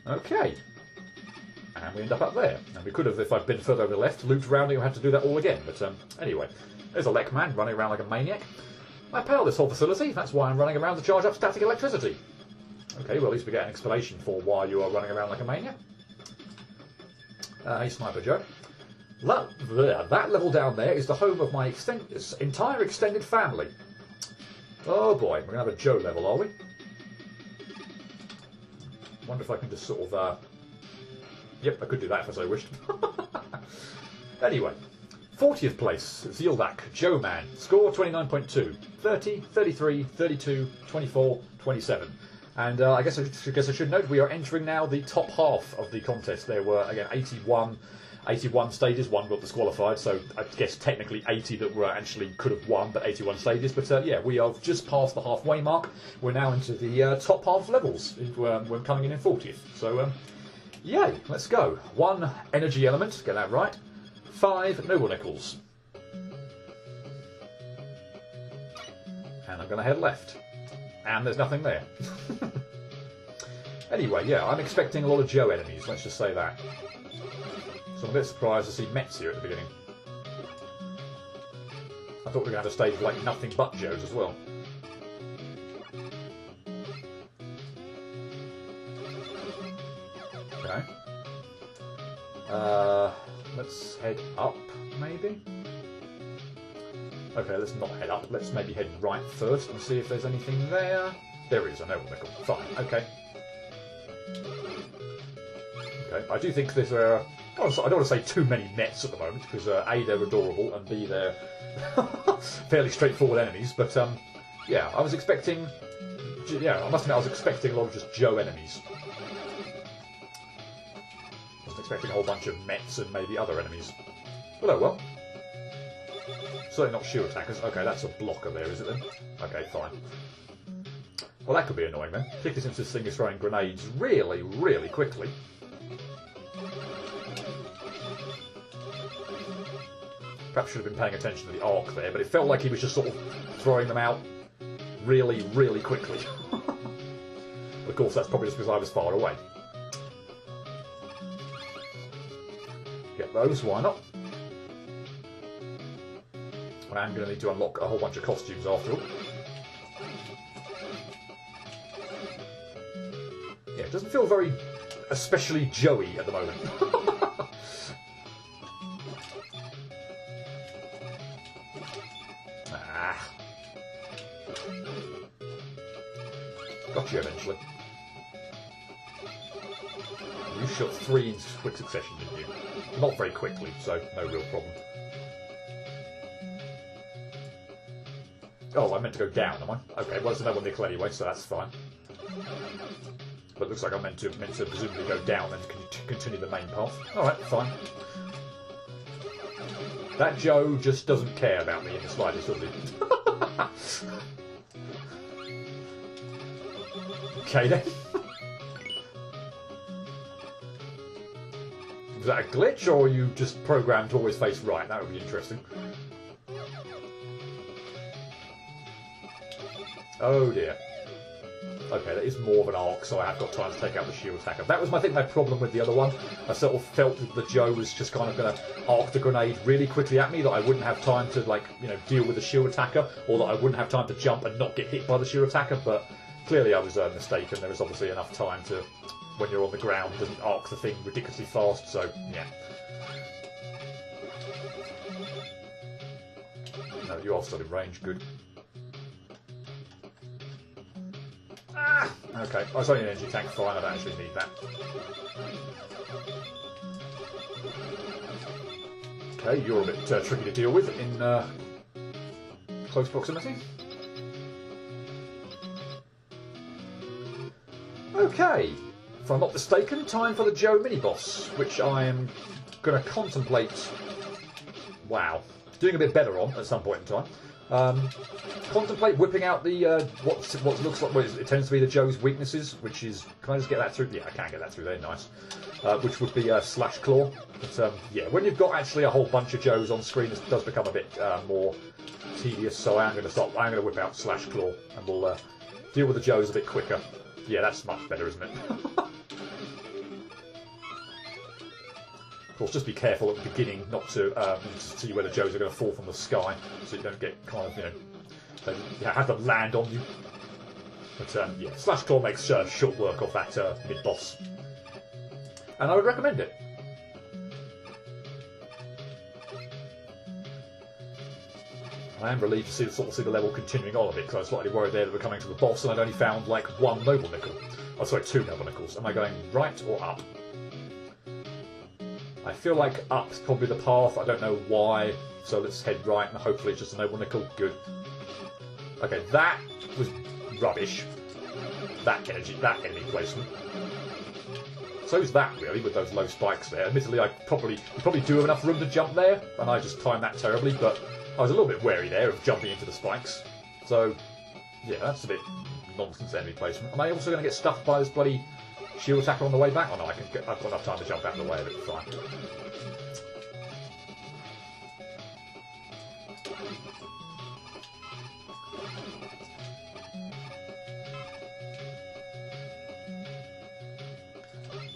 Okay. And we end up there. And we could have, if I'd been further over the left, looped around and had to do that all again. But anyway, there's a Lek man running around like a maniac. I power this whole facility, that's why I'm running around to charge up static electricity. Okay, well at least we get an explanation for why you are running around like a maniac. Hey Sniper Joe. That level down there is the home of my entire extended family. Oh boy, we're going to have a Joe level, are we? Wonder if I can just sort of... Yep, I could do that if I so wished. Anyway, 40th place, Zieldak, Joe Man. Score 29.2. 30, 33, 32, 24, 27. And I guess I should note we are entering now the top half of the contest. There were, again, 81 stages, one got disqualified, so I guess technically 80 that were actually could have won, but 81 stages. But yeah, we are just past the halfway mark. We're now into the top half levels. We're coming in 40th. So, yay, let's go. 1 energy element, get that right. 5 noble nickels. And I'm going to head left. And there's nothing there. Anyway, yeah, I'm expecting a lot of Joe enemies, let's just say that. So I'm a bit surprised to see Mets here at the beginning. I thought we were going to have a stage of like nothing but Joes as well. Okay. Let's head up, maybe? Okay, let's not head up. Let's maybe head right first and see if there's anything there. There is, a noble nickel. Fine, okay. Okay, I do think there's I don't want to say too many Mets at the moment, because A, they're adorable, and B, they're fairly straightforward enemies, but yeah, I was expecting... Yeah, I must admit I was expecting a lot of just Joe enemies. I was expecting a whole bunch of Mets and maybe other enemies. But oh well. Certainly not shield attackers. Okay, that's a blocker there, is it then? Okay, fine. Well, that could be annoying then, particularly since this thing is throwing grenades really, really quickly. Perhaps should have been paying attention to the arc there, but it felt like he was just sort of throwing them out really, really quickly. Of course, that's probably just because I was far away. Get those, why not? I'm going to need to unlock a whole bunch of costumes after all. Yeah, it doesn't feel very especially Joey at the moment. Ah. Got you eventually. You shot 3 in quick succession, didn't you? Not very quickly, so no real problem. Oh, I meant to go down, am I? Okay, well, there's another nickel anyway, so that's fine. But it looks like I'm meant to presumably go down and continue the main path. Alright, fine. That Joe just doesn't care about me in the slightest, does he? Okay then. Was that a glitch, or are you just programmed to always face right? That would be interesting. Oh dear. Okay, that is more of an arc, so I have got time to take out the shield attacker. That was, I think, my problem with the other one. I sort of felt that the Joe was just kind of going to arc the grenade really quickly at me, that I wouldn't have time to, like, you know, deal with the shield attacker, or that I wouldn't have time to jump and not get hit by the shield attacker, but clearly I was mistaken. There was obviously enough time to, when you're on the ground, it doesn't arc the thing ridiculously fast, so, yeah. No, you are still in range, good. Ah! Okay, I was only an energy tank, fine, I don't actually need that. Okay, you're a bit tricky to deal with in close proximity. Okay, if I'm not mistaken, time for the Joe mini-boss, which I am going to contemplate, wow, doing a bit better on at some point in time. Contemplate whipping out the what looks like, well, it tends to be the Joe's weaknesses, which is, can I just get that through? Yeah, I can get that through there, nice. Which would be slash claw. But yeah, when you've got actually a whole bunch of Joes on screen, it does become a bit more tedious. So I'm going to whip out slash claw, and we'll deal with the Joes a bit quicker. Yeah, that's much better, isn't it? Of course, just be careful at the beginning not to see whether Joes are going to fall from the sky, so you don't get kind of, you have them land on you. But yeah, Slash Claw makes short work of that mid-boss. And I would recommend it. I am relieved to see the level continuing on a bit, because I was slightly worried there that we're coming to the boss and I'd only found like one noble nickel. Oh, sorry, 2 noble nickels. Am I going right or up? I feel like up's probably the path. I don't know why. So let's head right and hopefully it's just a noble nickel. Good. Okay, that was rubbish. That enemy placement. So is that really, with those low spikes there. Admittedly, you probably do have enough room to jump there, and I just timed that terribly, but I was a little bit wary there of jumping into the spikes. So, yeah, that's a bit nonsense enemy placement. Am I also going to get stuffed by this bloody shield attacker on the way back? Oh no, I've got enough time to jump out of the way of it, fine.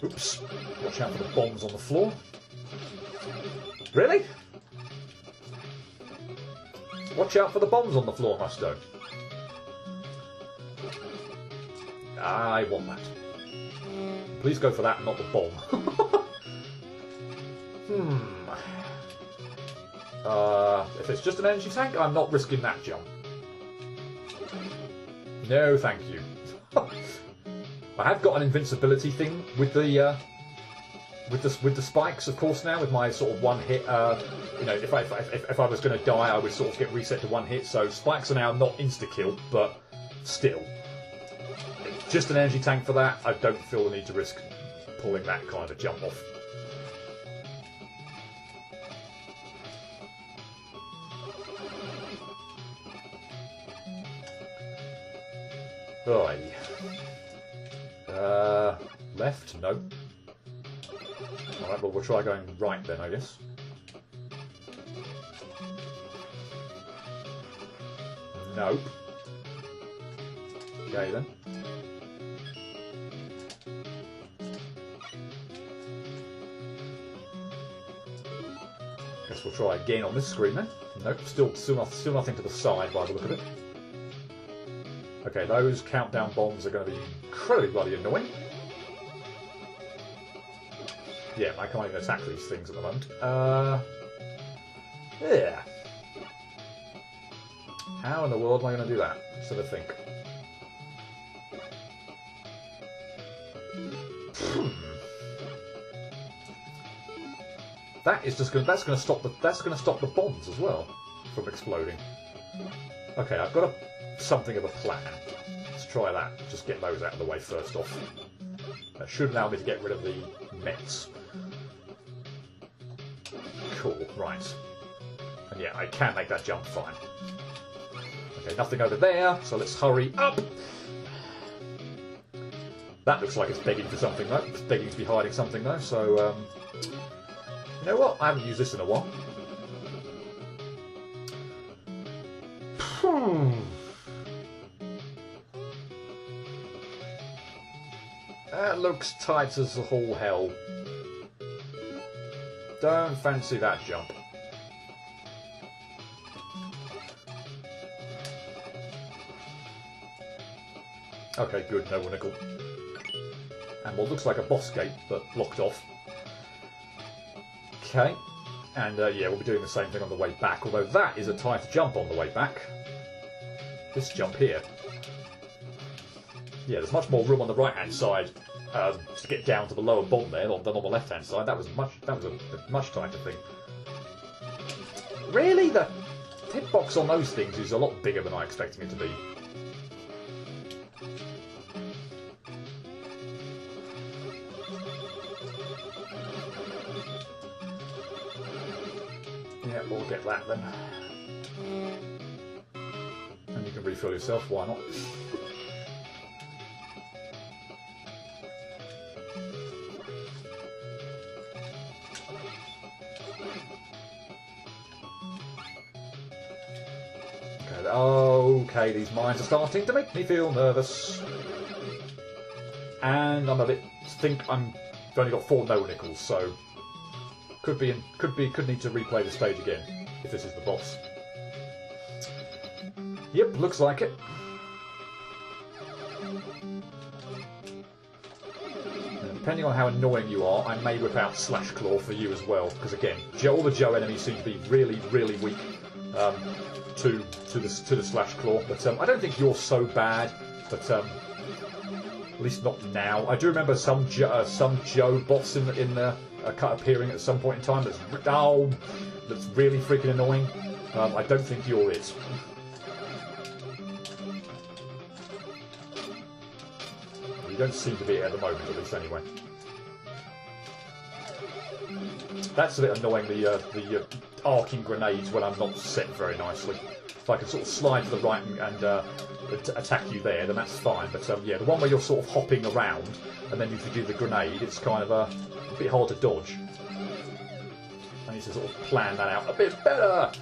Oops. Watch out for the bombs on the floor. Really? Watch out for the bombs on the floor, Musto. I want that. Please go for that and not the bomb. If it's just an energy tank, I'm not risking that jump. No, thank you. I have got an invincibility thing with the spikes, of course. Now with my sort of one hit, if I was going to die, I would sort of get reset to one hit. So spikes are now not insta kill, but still, just an energy tank for that. I don't feel the need to risk pulling that kind of jump off. Right. Left? No. Alright, well, we'll try going right then, I guess. Nope. Okay, then. Guess we'll try again on this screen then. Nope, still nothing to the side by the look of it. Okay, those countdown bombs are going to be incredibly bloody annoying. Yeah, I can't even attack these things at the moment. Yeah. How in the world am I going to do that? Let's have a think. That's going to stop the bombs as well from exploding. Okay, I've got something of a plan. Let's try that. Just get those out of the way first off. That should allow me to get rid of the Mets. Cool, right. And yeah, I can make that jump fine. Okay, nothing over there, so let's hurry up. That looks like it's begging for something though. It's begging to be hiding something though, so you know what? I haven't used this in a while. That looks tight as all hell. Don't fancy that jump. Okay, good, no nickel. And what looks like a boss gate, but blocked off. Okay, and yeah, we'll be doing the same thing on the way back, although that is a tight jump on the way back. This jump here. Yeah, there's much more room on the right-hand side to get down to the lower bomb there than on the left-hand side. That was a much tighter thing. Really, the hitbox on those things is a lot bigger than I expected it to be. Yeah, we'll get that then. And you can refill yourself, why not? Okay, these mines are starting to make me feel nervous. And I'm a bit... I've only got 4 no nickels, so... Could need to replay the stage again if this is the boss. Yep, looks like it. And depending on how annoying you are, I may whip out Slash Claw for you as well, because again, all the Joe enemies seem to be really, really weak to the Slash Claw. But I don't think you're so bad. But at least not now. I do remember some Joe boss in the cut appearing at some point in time that's really freaking annoying. I don't think you're it. You don't seem to be it at the moment, at least anyway. That's a bit annoying, the arcing grenades when I'm not set very nicely. If I can sort of slide to the right and attack you there, then that's fine. But yeah, the one where you're sort of hopping around and then you do the grenade, it's kind of a bit hard to dodge. I need to sort of plan that out a bit better.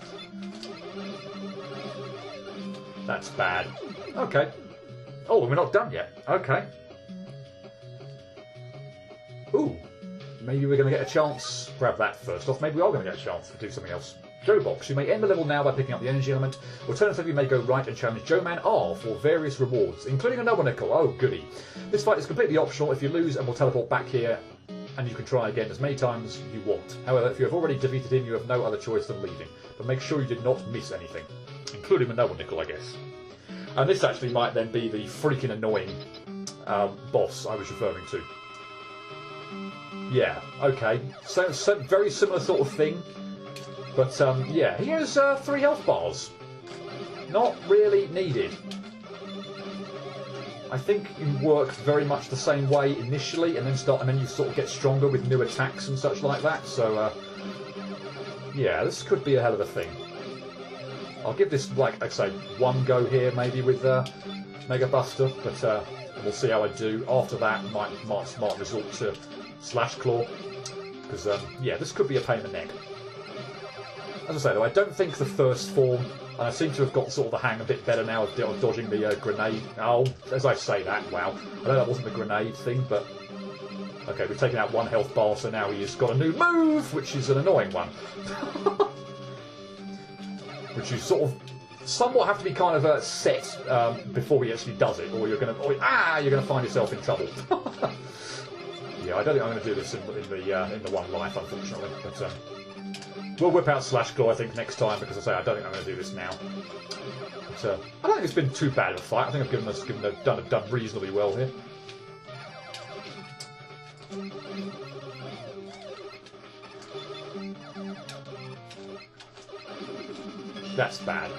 That's bad. Okay. Oh, we're not done yet. Okay. Ooh. Maybe we're going to get a chance. Grab that first off. Maybe we are going to get a chance to do something else. Joe Box. You may end the level now by picking up the energy element. Alternatively, you may go right and challenge Joe Man R for various rewards, including a noble nickel. Oh, goody. This fight is completely optional. If you lose, and will teleport back here, and you can try again as many times as you want. However, if you have already defeated him, you have no other choice than leaving. But make sure you did not miss anything, including the noble nickel, I guess. And this actually might then be the freaking annoying boss I was referring to. Yeah, okay. So very similar sort of thing. But, yeah, he has 3 health bars. Not really needed. I think you work very much the same way initially, and then you sort of get stronger with new attacks and such like that. So, yeah, this could be a hell of a thing. I'll give this, like I say, one go here, maybe with Mega Buster, but we'll see how I do. After that, might resort to Slash Claw, because yeah, this could be a pain in the neck. As I say, though, I don't think the first form, and I seem to have got sort of the hang a bit better now of dodging the grenade. Oh, as I say that, wow. I know that wasn't the grenade thing, but... Okay, we've taken out 1 health bar, so now he's got a new move, which is an annoying one. Which you sort of somewhat have to be kind of set before he actually does it, or you're going to find yourself in trouble. Yeah, I don't think I'm going to do this in the one life, unfortunately. But we'll whip out Slash Claw, I think, next time, because I don't think I'm going to do this now. But I don't think it's been too bad of a fight. I think I've done reasonably well here. That's bad.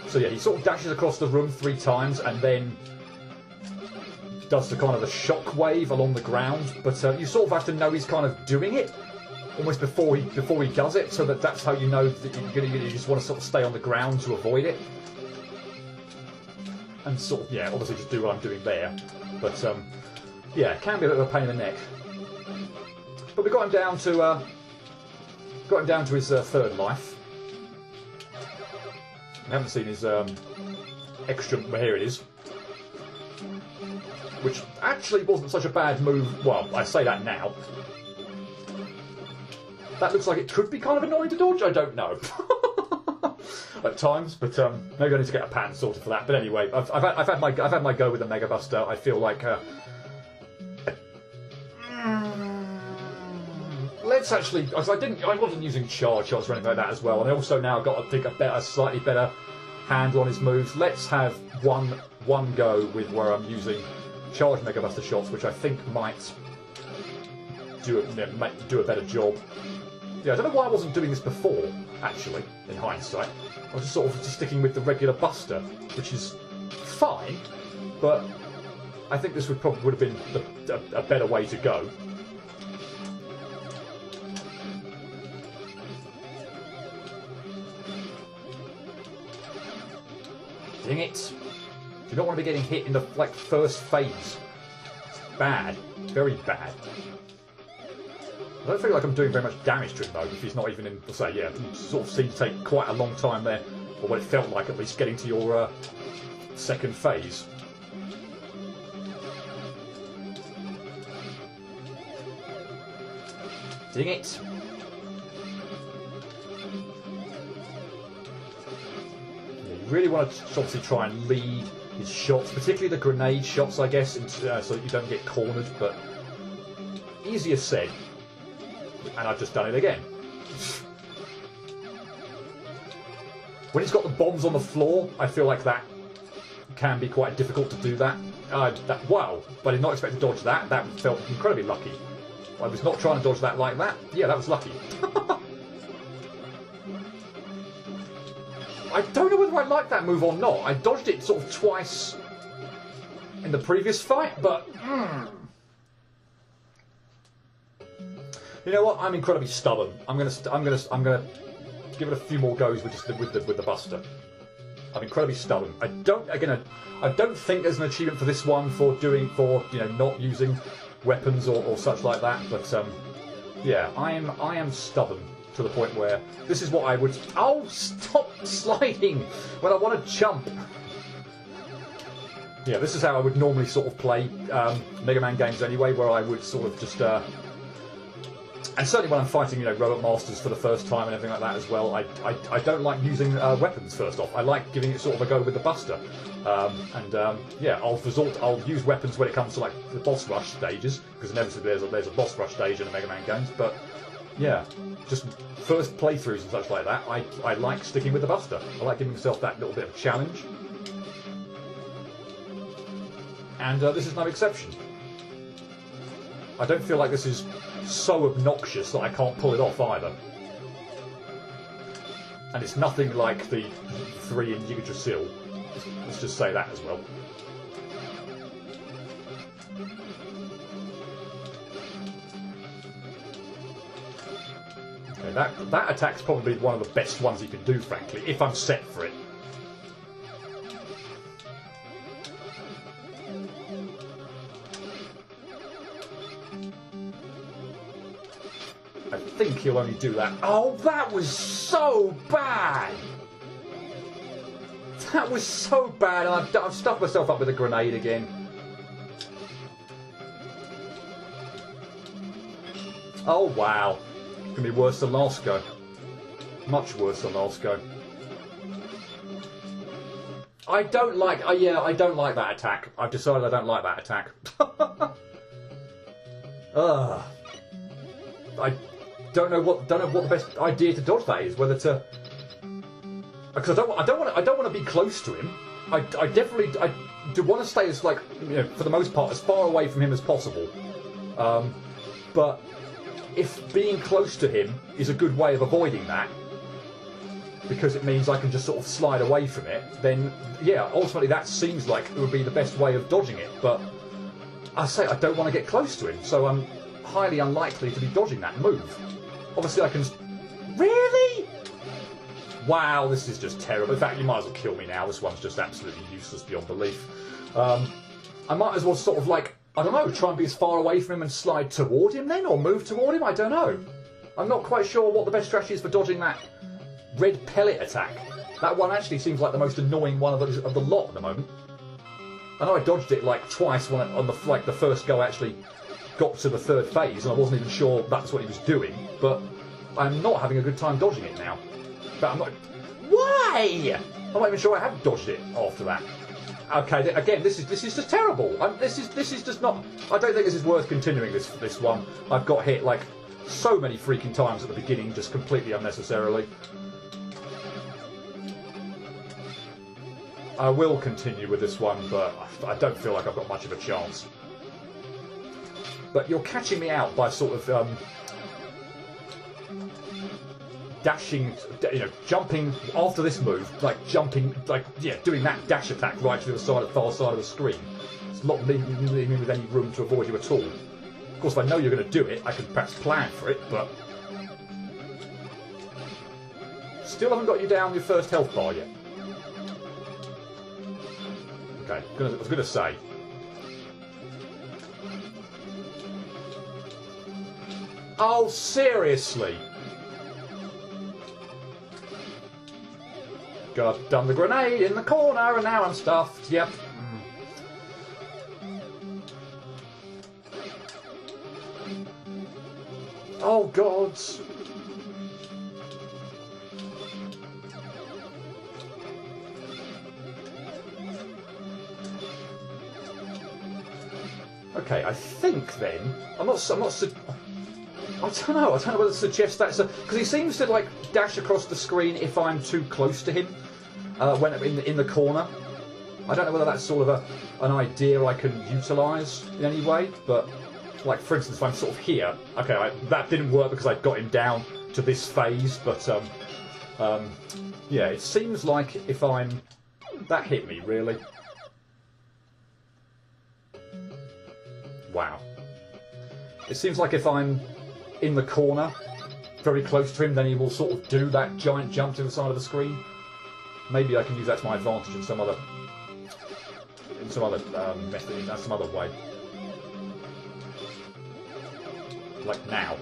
So yeah, he sort of dashes across the room 3 times and then does the kind of a shock wave along the ground, but you sort of have to know he's kind of doing it almost before he does it, so that's how you know that you just want to sort of stay on the ground to avoid it. And sort of, yeah, obviously just do what I'm doing there. But yeah, it can be a bit of a pain in the neck. But we got him down to his 3rd life. I haven't seen his extra. Well, here it is. Which actually wasn't such a bad move. Well, I say that now. That looks like it could be kind of annoying to dodge. I don't know. At times, but maybe I need to get a pattern sorted for that. But anyway, I've had my go with the Mega Buster. I feel like let's actually. I wasn't using charge shots or anything like that as well. And I also now got a slightly better handle on his moves. Let's have one go with where I'm using charge Mega Buster shots, which I think might do a better job. Yeah, I don't know why I wasn't doing this before. Actually, in hindsight, I was just sort of sticking with the regular Buster, which is fine, but I think this would have been a better way to go. Dang it! You don't want to be getting hit in the first phase. It's bad, very bad. I don't feel like I'm doing very much damage to him though, if he's not even in, let's say, yeah, it sort of seemed to take quite a long time there, or what it felt like at least, getting to your 2nd phase. Ding it. Yeah, you really want to obviously try and lead his shots, particularly the grenade shots, I guess, so that you don't get cornered, but easier said. And I've just done it again. When he's got the bombs on the floor, I feel like that can be quite difficult to do that. Wow, but I did not expect to dodge that. That felt incredibly lucky. I was not trying to dodge that like that. Yeah, that was lucky. I don't know whether I like that move or not. I dodged it sort of twice in the previous fight, but you know what? I'm incredibly stubborn. I'm gonna give it a few more goes with the Buster. I'm incredibly stubborn. I don't think there's an achievement for this one for not using weapons or such like that. But yeah, I am stubborn to the point where this is what I would. Oh, stop sliding when I want to jump. Yeah, this is how I would normally sort of play Mega Man games anyway, where I would sort of just. And certainly when I'm fighting, Robot Masters for the first time and everything like that as well, I don't like using weapons first off. I like giving it sort of a go with the Buster. Yeah, I'll use weapons when it comes to like the boss rush stages, because inevitably there's a boss rush stage in the Mega Man games. But yeah, just first playthroughs and such like that, I like sticking with the Buster. I like giving myself that little bit of challenge. And this is no exception. I don't feel like this is so obnoxious that I can't pull it off either. And it's nothing like the 3 in Yggdrasil. Let's just say that as well. Okay, that attack's probably one of the best ones you can do, frankly, if I'm set for it. I think he'll only do that. Oh, that was so bad! That was so bad, and I've stuffed myself up with a grenade again. Oh, wow. It's going to be worse than last go. Much worse than last go. I don't like... yeah, I don't like that attack. I've decided I don't like that attack. Ugh. I don't know what the best idea to dodge that is. Whether to... Because I don't want to be close to him. I definitely do want to stay as for the most part as far away from him as possible. But if being close to him is a good way of avoiding that, because it means I can just sort of slide away from it, then yeah, ultimately that seems like it would be the best way of dodging it. But I say I don't want to get close to him, so I'm highly unlikely to be dodging that move. Obviously, I can. Really? Wow, this is just terrible. In fact, you might as well kill me now. This one's just absolutely useless beyond belief. I might as well sort of I don't know, try and be as far away from him and slide toward him then, or move toward him. I don't know. I'm not quite sure what the best strategy is for dodging that red pellet attack. That one actually seems like the most annoying one of the lot at the moment. I know I dodged it twice when on the first go I actually got to the third phase, and I wasn't even sure that's what he was doing. But I'm not having a good time dodging it now. But I'm not. Why? I'm not even sure I have dodged it after that. Okay, again, this is just terrible. This is just not. I don't think this is worth continuing this one. I've got hit so many freaking times at the beginning, just completely unnecessarily. I will continue with this one, but I don't feel like I've got much of a chance. But you're catching me out by sort of dashing, jumping after this move, jumping, doing that dash attack right to the far side of the screen. It's not leaving me with any room to avoid you at all. Of course, if I know you're going to do it, I can perhaps plan for it, but still haven't got you down your first health bar yet. Okay, I was going to say. Oh, seriously? God, done the grenade in the corner and now I'm stuffed. Yep. Oh, God. Okay, I think then I don't know whether to suggest that because he seems to like dash across the screen if I'm too close to him when in the corner. I don't know whether that's sort of an idea I can utilise in any way, but like for instance, if I'm sort of here, okay, that didn't work because I got him down to this phase, but yeah, it seems like if I'm that hit me really. Wow. It seems like if I'm in the corner, very close to him, then he will sort of do that giant jump to the side of the screen. Maybe I can use that to my advantage in some other method, in some other way. Like now.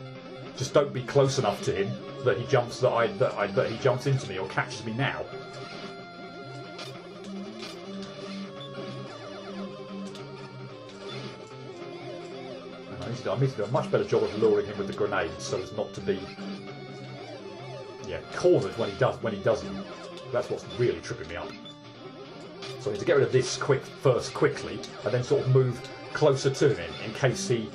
Just don't be close enough to him that he jumps that he jumps into me or catches me now. I need to do a much better job of luring him with the grenades so as not to be cornered when he does it. That's what's really tripping me up. So I need to get rid of this quickly and then sort of move closer to him in case he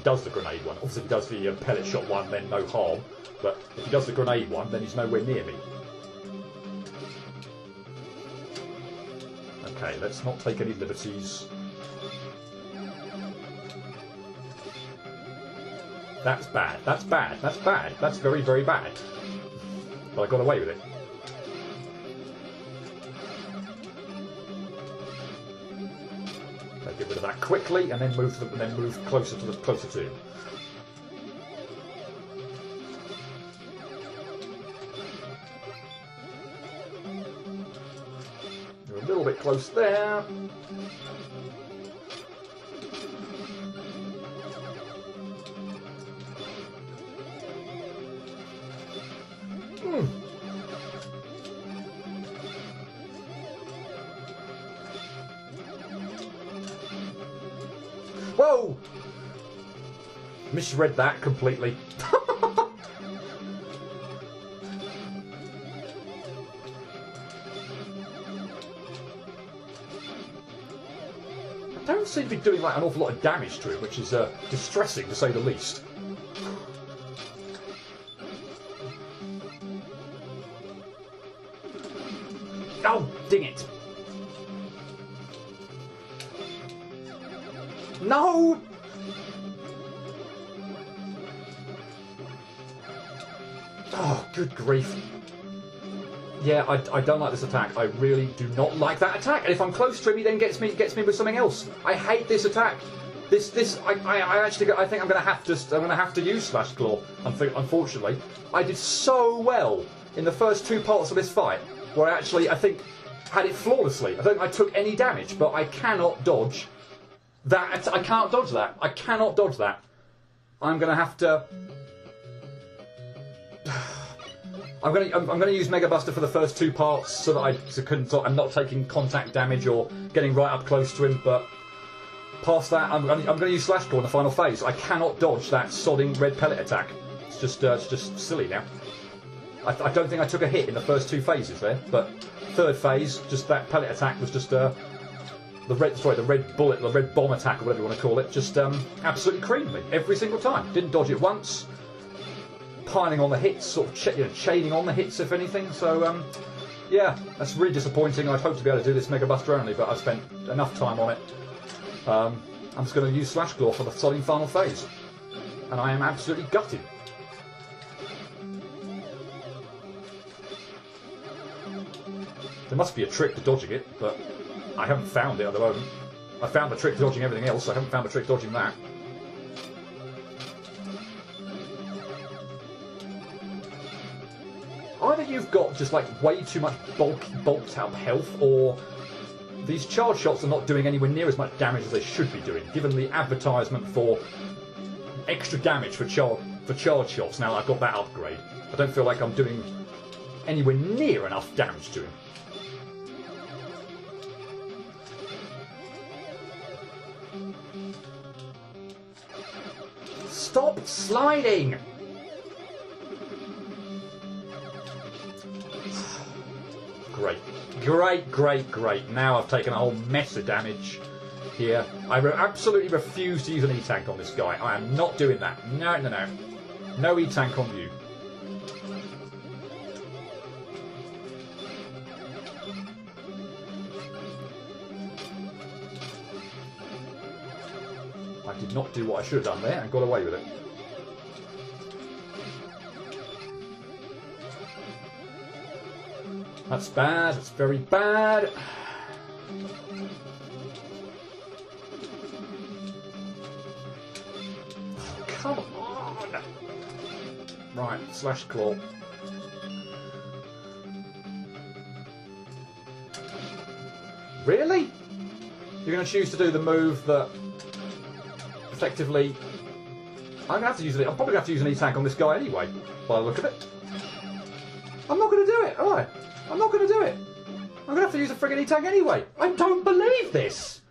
does the grenade one. Obviously if he does the pellet shot one then no harm, but if he does the grenade one then he's nowhere near me. Okay, let's not take any liberties. That's bad. That's bad. That's bad. That's very, very bad. But I got away with it. So get rid of that quickly, and then move closer to him. You're a little bit close there. Whoa! Misread that completely. I don't seem to be doing like an awful lot of damage to him, which is distressing to say the least. Oh, ding it! No! Oh, good grief. Yeah, I don't like this attack. I really do not like that attack. And if I'm close to him, he then gets me with something else. I hate this attack. I think I'm going to have to use Slash Claw. Unfortunately, I did so well in the first two parts of this fight, where I think had it flawlessly. I don't think I took any damage, but I cannot dodge that. I can't dodge that. I cannot dodge that. I'm going to have to. I'm going to use Mega Buster for the first two parts so that I'm not taking contact damage or getting right up close to him. But past that, I'm going to use Slash Claw in the final phase. I cannot dodge that sodding red pellet attack. It's just silly now. I don't think I took a hit in the first two phases there, but third phase, just that pellet attack was just the red bullet, the red bomb attack, or whatever you want to call it, just absolutely creamed me every single time. Didn't dodge it once. Piling on the hits, sort of chaining on the hits, if anything. So yeah, that's really disappointing. I'd hoped to be able to do this Mega Buster only, but I've spent enough time on it. I'm just going to use Slash Claw for the sodding final phase, and I am absolutely gutted. There must be a trick to dodging it, but I haven't found it at the moment. I found the trick to dodging everything else, I haven't found the trick dodging that. Either you've got just like way too much bulked up health, or these charge shots are not doing anywhere near as much damage as they should be doing, given the advertisement for extra damage for charge shots. Now I've got that upgrade, I don't feel like I'm doing anywhere near enough damage to him. Stop sliding! Great. Great, great, great. Now I've taken a whole mess of damage here. I absolutely refuse to use an E-Tank on this guy. I am not doing that. No, no, no. No E-Tank on you. I did not do what I should have done there and got away with it. That's bad. That's very bad. Oh, come on. Right, slash claw. Really? You're going to choose to do the move that effectively... I'm probably going to have to use an E-Tank on this guy anyway, by the look of it. I'm not going to do it, am I? I'm not going to do it. I'm going to have to use a friggin' E-Tank anyway. I don't believe this.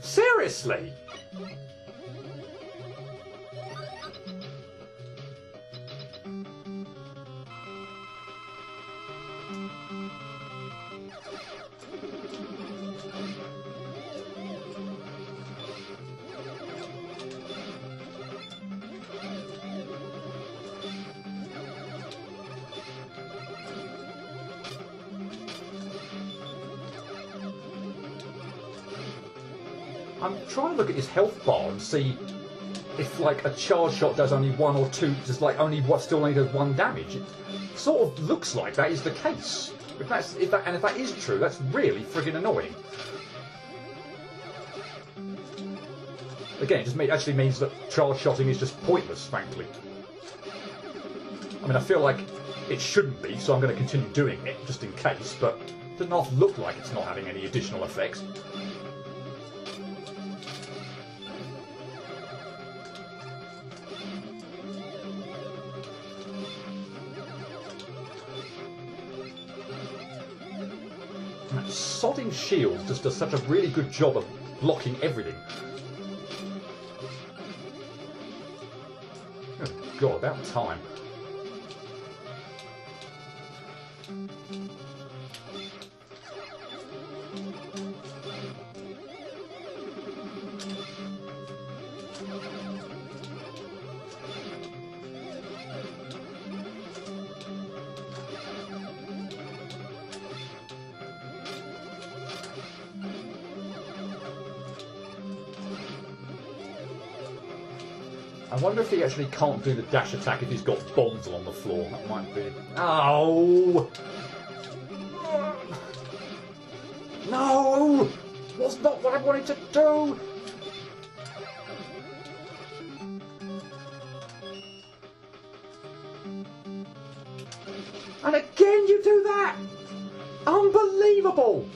Seriously? I'm trying to look at his health bar and see if, like, a charge shot does only one or two, just like still only does one damage. It sort of looks like that is the case. If that is true, that's really friggin' annoying. Again, it just actually means that charge shotting is just pointless, frankly. I mean, I feel like it shouldn't be, so I'm going to continue doing it just in case. But it does not look like it's not having any additional effects. Sodding shield just does such a really good job of blocking everything. Oh God, about time. I wonder if he actually can't do the dash attack if he's got bombs along the floor. That might be... Oh! No! Was not what I wanted to do! And again you do that! Unbelievable!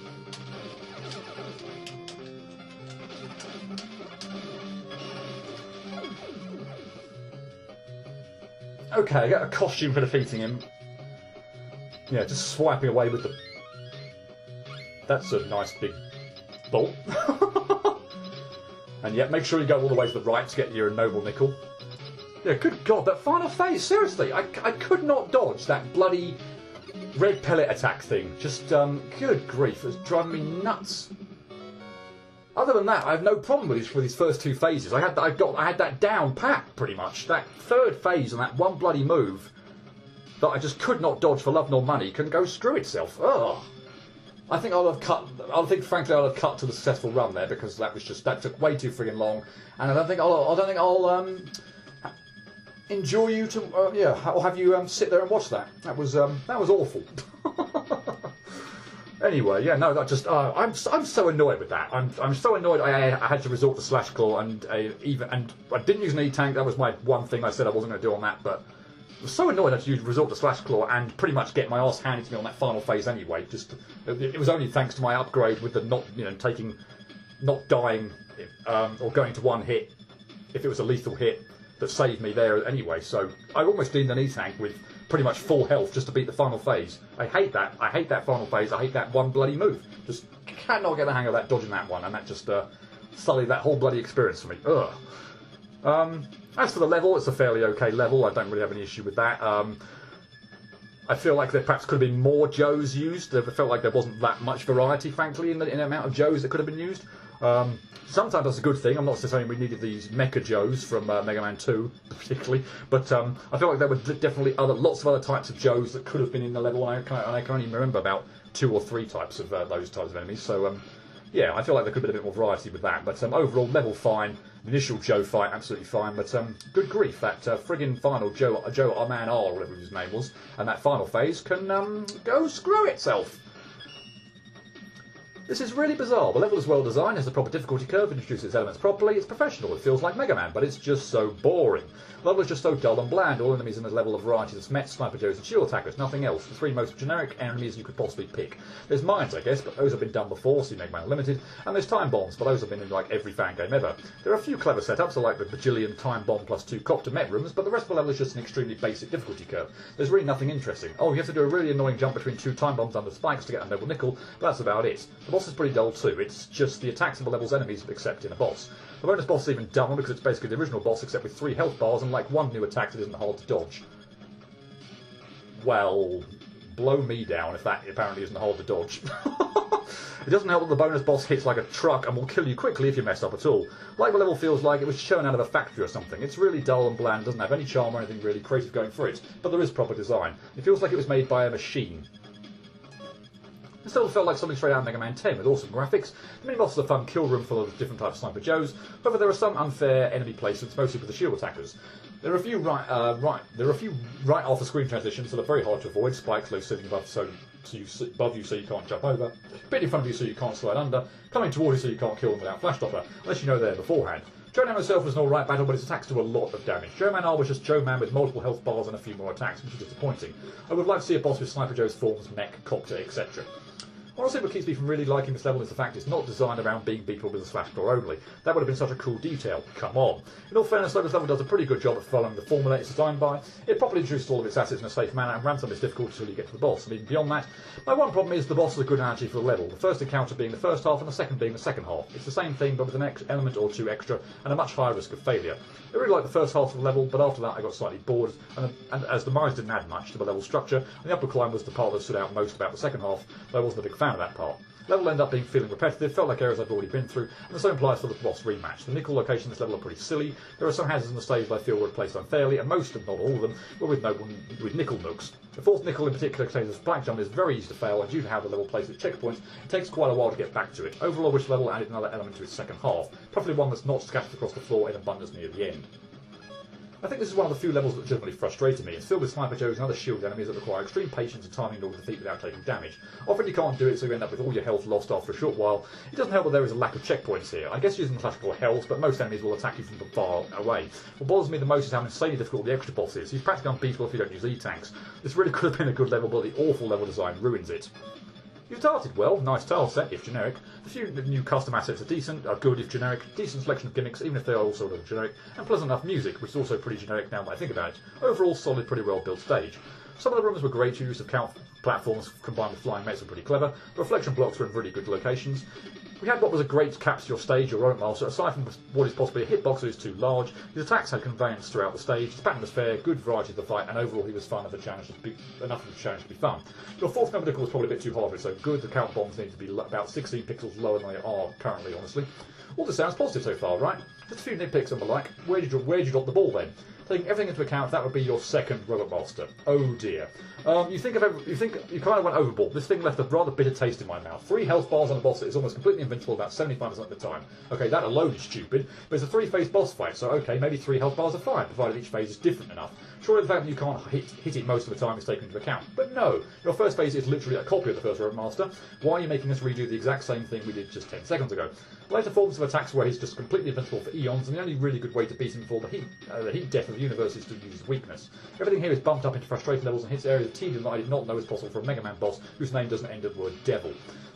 Okay, I got a costume for defeating him. Yeah, just swiping away with the... That's a nice big bolt. And yeah, make sure you go all the way to the right to get your noble nickel. Yeah, good God, that final phase, seriously, I could not dodge that bloody red pellet attack thing. Just, good grief, it was driving me nuts. Other than that, I have no problem with these first two phases. I had that down pat pretty much. That third phase and that one bloody move that I just could not dodge for love nor money can go screw itself. Ugh. I think frankly I'll have cut to the successful run there because that took way too friggin' long, and I don't think I'll enjoy you to or have you sit there and watch that. That was awful. Anyway, yeah, no, that just I'm so annoyed with that. I'm so annoyed. I had to resort to slash claw and I didn't use an E-Tank. That was my one thing I said I wasn't going to do on that. But I was so annoyed I had to resort to slash claw and pretty much get my arse handed to me on that final phase anyway. Just it was only thanks to my upgrade with the not dying or going to one hit if it was a lethal hit that saved me there anyway. So I almost needed an E-Tank with pretty much full health just to beat the final phase. I hate that. I hate that final phase. I hate that one bloody move. Just cannot get the hang of that, dodging that one, and that just sully that whole bloody experience for me. Ugh. As for the level, it's a fairly okay level. I don't really have any issue with that. I feel like there perhaps could have been more Joes used. I felt like there wasn't that much variety, frankly, in the amount of Joes that could have been used. Sometimes that's a good thing. I'm not saying we needed these Mecha Joes from Mega Man 2, particularly, but I feel like there were definitely lots of other types of Joes that could have been in the level. And I can only remember about 2 or 3 types of those types of enemies. So, yeah, I feel like there could have been a bit more variety with that. But overall, level fine. The initial Joe fight, absolutely fine. But good grief, that friggin' final Joe Man R, or whatever his name was, and that final phase can go screw itself. This is really bizarre. The level is well designed, has the proper difficulty curve, introduces its elements properly, it's professional, it feels like Mega Man, but it's just so boring. The level is just so dull and bland, all enemies in the level of variety of Smets, Sniper Joes and Shield Attackers, nothing else. The 3 most generic enemies you could possibly pick. There's mines, I guess, but those have been done before, see Mega Man Unlimited, and there's time bombs, but those have been in like every fan game ever. There are a few clever setups, like the bajillion time bomb plus 2 copter met rooms, but the rest of the level is just an extremely basic difficulty curve. There's really nothing interesting. Oh, you have to do a really annoying jump between 2 time bombs under spikes to get a noble nickel, but that's about it. The boss is pretty dull too. It's just the attacks of the level's enemies except in a boss. The bonus boss is even dumber because it's basically the original boss except with 3 health bars and like 1 new attack that isn't hard to dodge. Well, blow me down if that apparently isn't hard to dodge. It doesn't help that the bonus boss hits like a truck and will kill you quickly if you mess up at all. Like the level feels like it was shown out of a factory or something. It's really dull and bland, doesn't have any charm or anything really creative going for it, but there is proper design. It feels like it was made by a machine. It still felt like something straight out of Mega Man 10 with awesome graphics. The mini-boss is a fun kill room full of different types of Sniper Joes, however there are some unfair enemy placements, mostly with the shield attackers. There are a few right off the screen transitions that are very hard to avoid. Spikes low sitting above you so you can't jump over, bit in front of you so you can't slide under, coming towards you so you can't kill them without flash stopper, unless you know they're there beforehand. Joe Man himself was an alright battle, but his attacks do a lot of damage. Joe Man R was just Joe Man with multiple health bars and a few more attacks, which is disappointing. I would like to see a boss with Sniper Joe's forms, mech, copter, etc. Honestly, what keeps me from really liking this level is the fact it's not designed around being beatable with a slash door only. That would have been such a cool detail. Come on. In all fairness, though, this level does a pretty good job at following the formula it's designed by. It properly introduces all of its assets in a safe manner and ramps up its difficulty until you get to the boss. And even beyond that, my one problem is the boss is a good analogy for the level. The first encounter being the first half and the second being the second half. It's the same thing, but with an element or 2 extra and a much higher risk of failure. I really liked the first half of the level, but after that I got slightly bored, and as the mines didn't add much to the level structure, and the upper climb was the part that stood out most about the second half, though I wasn't a big fan of that part. The level ended up being feeling repetitive, felt like areas I've already been through, and the same applies for the boss rematch. The nickel locations in this level are pretty silly. There are some hazards in the stage that I feel were placed unfairly, and most, if not all of them, were with nickel nooks. The fourth nickel in particular contains a black jump is very easy to fail, and due to how the level plays its checkpoints, it takes quite a while to get back to it. Overall, I wish the level added another element to its second half, preferably one that's not scattered across the floor in abundance near the end. I think this is one of the few levels that legitimately frustrated me. It's filled with Sniper Joes and other shield enemies that require extreme patience and timing in order to defeat without taking damage. Often you can't do it, so you end up with all your health lost after a short while. It doesn't help that there is a lack of checkpoints here. I guess using classical health, but most enemies will attack you from far away. What bothers me the most is how insanely difficult the extra boss is. He's practically unbeatable if you don't use E-tanks. This really could have been a good level, but the awful level design ruins it. You've started well, nice tile set, if generic. The few new custom assets are decent, are good if generic, decent selection of gimmicks, even if they are also a little generic, and pleasant enough music, which is also pretty generic now that I think about it. Overall, solid, pretty well built stage. Some of the rooms were great use of count platforms combined with flying mechs were pretty clever. The reflection blocks were in really good locations. We had what was a great capture your stage or rope master, aside from what is possibly a hitbox that is too large. His attacks had conveyance throughout the stage, his pattern was fair, good variety of the fight, and overall he was fun enough of a challenge to be fun. Your fourth number nickel was probably a bit too hard for it, so good. The count bombs need to be about 16 pixels lower than they are currently, honestly. All this sounds positive so far, right? Just a few nitpicks and the like. Where did you drop the ball then? Taking everything into account, that would be your second Robot Master. Oh dear. You think you kind of went overboard. This thing left a rather bitter taste in my mouth. 3 health bars on a boss that is almost completely invincible about 75% of the time. Okay, that alone is stupid, but it's a 3-phase boss fight, so okay, maybe 3 health bars are fine, provided each phase is different enough. Surely the fact that you can't hit it most of the time is taken into account. But no, your first phase is literally a copy of the first Robot Master. Why are you making us redo the exact same thing we did just 10 seconds ago? Later forms of attacks where he's just completely invincible for eons, and the only really good way to beat him before the heat death of the universe is to use his weakness. Everything here is bumped up into frustrating levels and hits areas of tedium that I did not know was possible for a Mega Man boss whose name doesn't end with the word devil.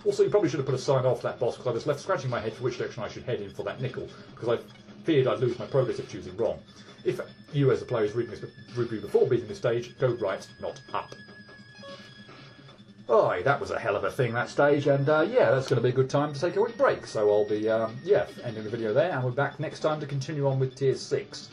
Also, you probably should have put a sign off that boss, because I was left scratching my head for which direction I should head in for that nickel, because I feared I'd lose my progress if choosing wrong. If you as the player is reading this review before beating this stage, go right, not up. Oh, that was a hell of a thing, that stage, and yeah, that's going to be a good time to take a quick break. So I'll be, yeah, ending the video there, and we're back next time to continue on with Tier 6.